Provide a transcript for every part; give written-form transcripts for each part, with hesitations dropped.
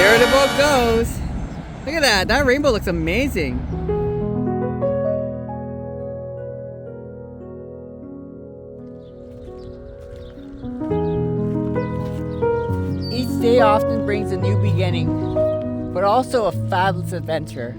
There the boat goes. Look at that. That rainbow looks amazing. Each day often brings a new beginning, but also a fabulous adventure.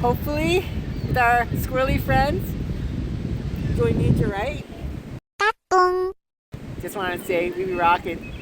Hopefully, with our squirrely friends, enjoy nature, right? Just want to say, we be rocking.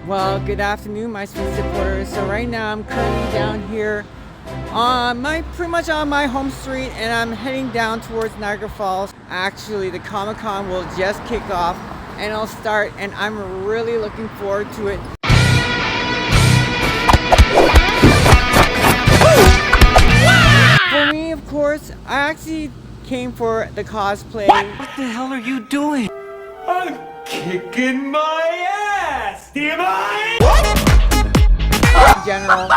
Well, good afternoon, my sweet supporters. So right now I'm currently down here on pretty much on my home street, and I'm heading down towards Niagara Falls. Actually, the Comic-Con will just kick off and it'll start, and I'm really looking forward to it. For me, of course, I actually came for the cosplay. What the hell are you doing? I'm kicking my ass! Am I? In general,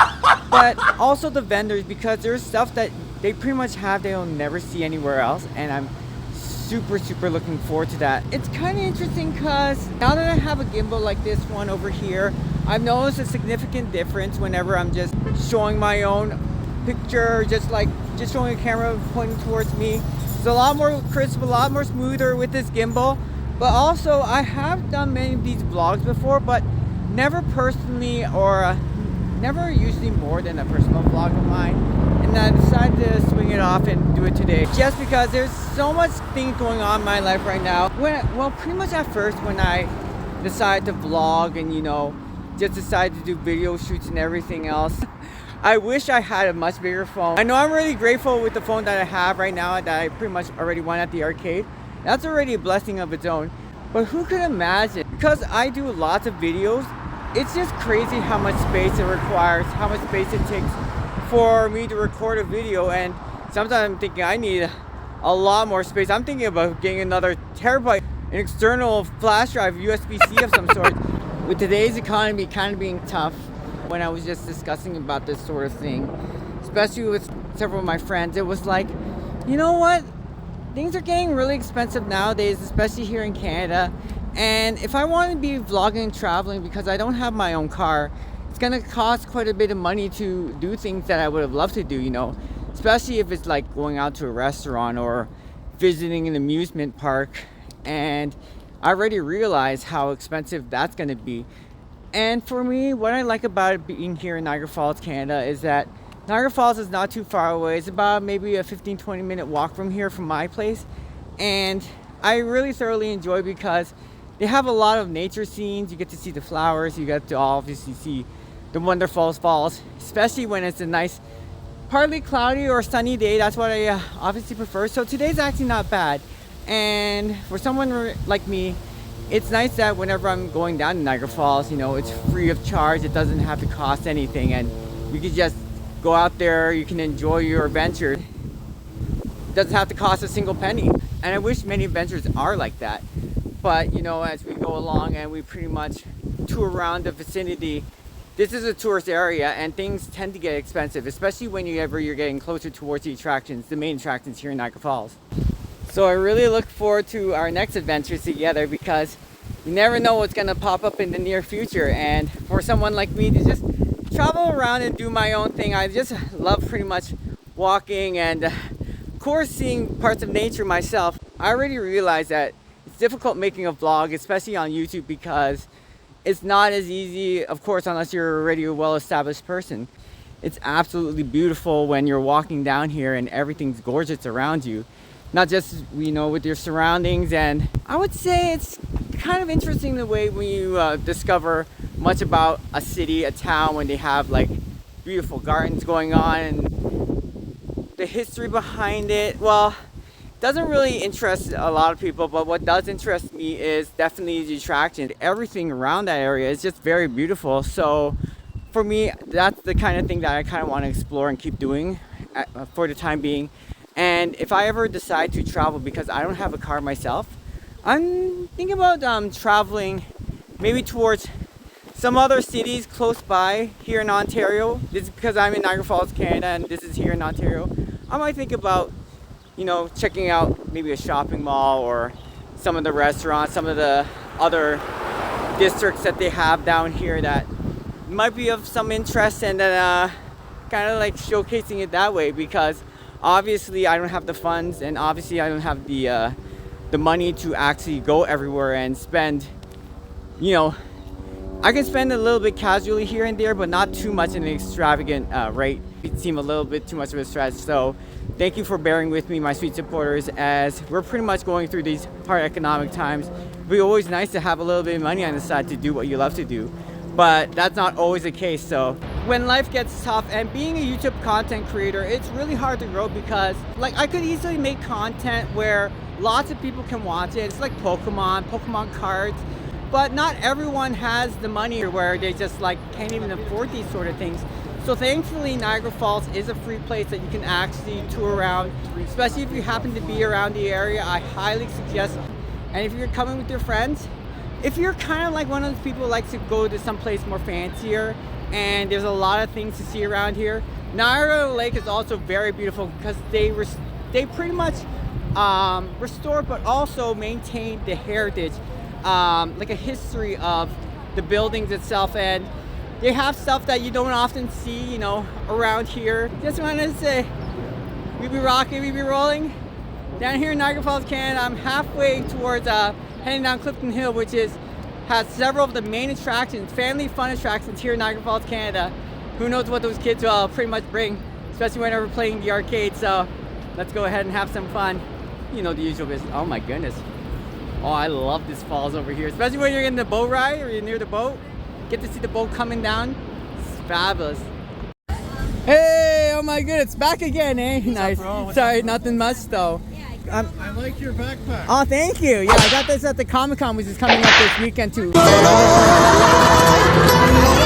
but also the vendors, because there's stuff that they pretty much have they'll never see anywhere else, and I'm super looking forward to that. It's kind of interesting because now that I have a gimbal like this one over here, I've noticed a significant difference whenever I'm just showing my own picture, just showing a camera pointing towards me. It's a lot more crisp, a lot more smoother with this gimbal. But also, I have done many of these vlogs before, but never personally, or never usually more than a personal vlog of mine. And I decided to swing it off and do it today, just because there's so much things going on in my life right now. Well, pretty much at first when I decided to vlog and, you know, just decided to do video shoots and everything else, I wish I had a much bigger phone. I know I'm really grateful with the phone that I have right now that I pretty much already won at the arcade. That's already a blessing of its own. But who could imagine? Because I do lots of videos, it's just crazy how much space it requires, how much space it takes for me to record a video. And sometimes I'm thinking I need a lot more space. I'm thinking about getting another terabyte, an external flash drive, USB-C of some sort. With today's economy kind of being tough, when I was just discussing about this sort of thing, especially with several of my friends, it was like, you know what? Things are getting really expensive nowadays, especially here in Canada. And if I want to be vlogging and traveling because I don't have my own car, it's going to cost quite a bit of money to do things that I would have loved to do, you know, especially if it's like going out to a restaurant or visiting an amusement park. And I already realized how expensive that's going to be. And for me, what I like about it being here in Niagara Falls, Canada, is that Niagara Falls is not too far away. It's about maybe a 15-20 minute walk from here, from my place. And I really thoroughly enjoy because they have a lot of nature scenes. You get to see the flowers. You get to obviously see the wonderful falls, especially when it's a nice, partly cloudy or sunny day. That's what I obviously prefer. So today's actually not bad. And for someone like me, it's nice that whenever I'm going down to Niagara Falls, you know, it's free of charge. It doesn't have to cost anything, and you can just go out there. You can enjoy your adventure. It doesn't have to cost a single penny. And I wish many adventures are like that. But you know, as we go along and we pretty much tour around the vicinity, this is a tourist area and things tend to get expensive, especially whenever you're getting closer towards the attractions, the main attractions here in Niagara Falls. So I really look forward to our next adventures together because you never know what's going to pop up in the near future. And for someone like me to just travel around and do my own thing, I just love pretty much walking and of course seeing parts of nature myself. I already realized that it's difficult making a vlog, especially on YouTube, because it's not as easy, of course, unless you're already a well-established person. It's absolutely beautiful when you're walking down here and everything's gorgeous around you. Not just, you know, with your surroundings. And I would say it's kind of interesting the way when you discover much about a city, a town, when they have like beautiful gardens going on and the history behind it. Well, it doesn't really interest a lot of people, but what does interest me is definitely the attraction. Everything around that area is just very beautiful. So for me, that's the kind of thing that I kind of want to explore and keep doing for the time being. And if I ever decide to travel, because I don't have a car myself, I'm thinking about traveling maybe towards some other cities close by here in Ontario. This is because I'm in Niagara Falls, Canada, and this is here in Ontario. I might think about, you know, checking out maybe a shopping mall or some of the restaurants, some of the other districts that they have down here that might be of some interest, and then kind of like showcasing it that way, because obviously I don't have the funds, and obviously I don't have the money to actually go everywhere and spend, you know, I can spend a little bit casually here and there, but not too much in an extravagant rate. It seemed a little bit too much of a stretch. So thank you for bearing with me, my sweet supporters, as we're pretty much going through these hard economic times. It's always nice to have a little bit of money on the side to do what you love to do, but that's not always the case. So when life gets tough, and being a YouTube content creator, it's really hard to grow, because like I could easily make content where lots of people can watch it. It's like Pokemon cards, but not everyone has the money where they just like can't even afford these sort of things. So thankfully Niagara Falls is a free place that you can actually tour around, especially if you happen to be around the area. I highly suggest. And if you're coming with your friends, if you're kind of like one of those people who likes to go to some place more fancier and there's a lot of things to see around here, Niagara Lake is also very beautiful because they pretty much restore but also maintain the heritage, like a history of the buildings itself, and they have stuff that you don't often see, you know, around here. Just wanted to say, we be rocking, we be rolling. Down here in Niagara Falls, Canada, I'm halfway towards heading down Clifton Hill, which has several of the main attractions, family fun attractions here in Niagara Falls, Canada. Who knows what those kids will pretty much bring, especially whenever playing the arcade. So let's go ahead and have some fun. You know, the usual business. Oh my goodness. Oh, I love this falls over here, especially when you're in the boat ride or you're near the boat. Get to see the boat coming down. It's fabulous. Hey, oh my goodness, it's back again, eh? Nice. Sorry, nothing much though. I like your backpack. Oh, thank you. Yeah, I got this at the Comic-Con, which is coming up this weekend too. You know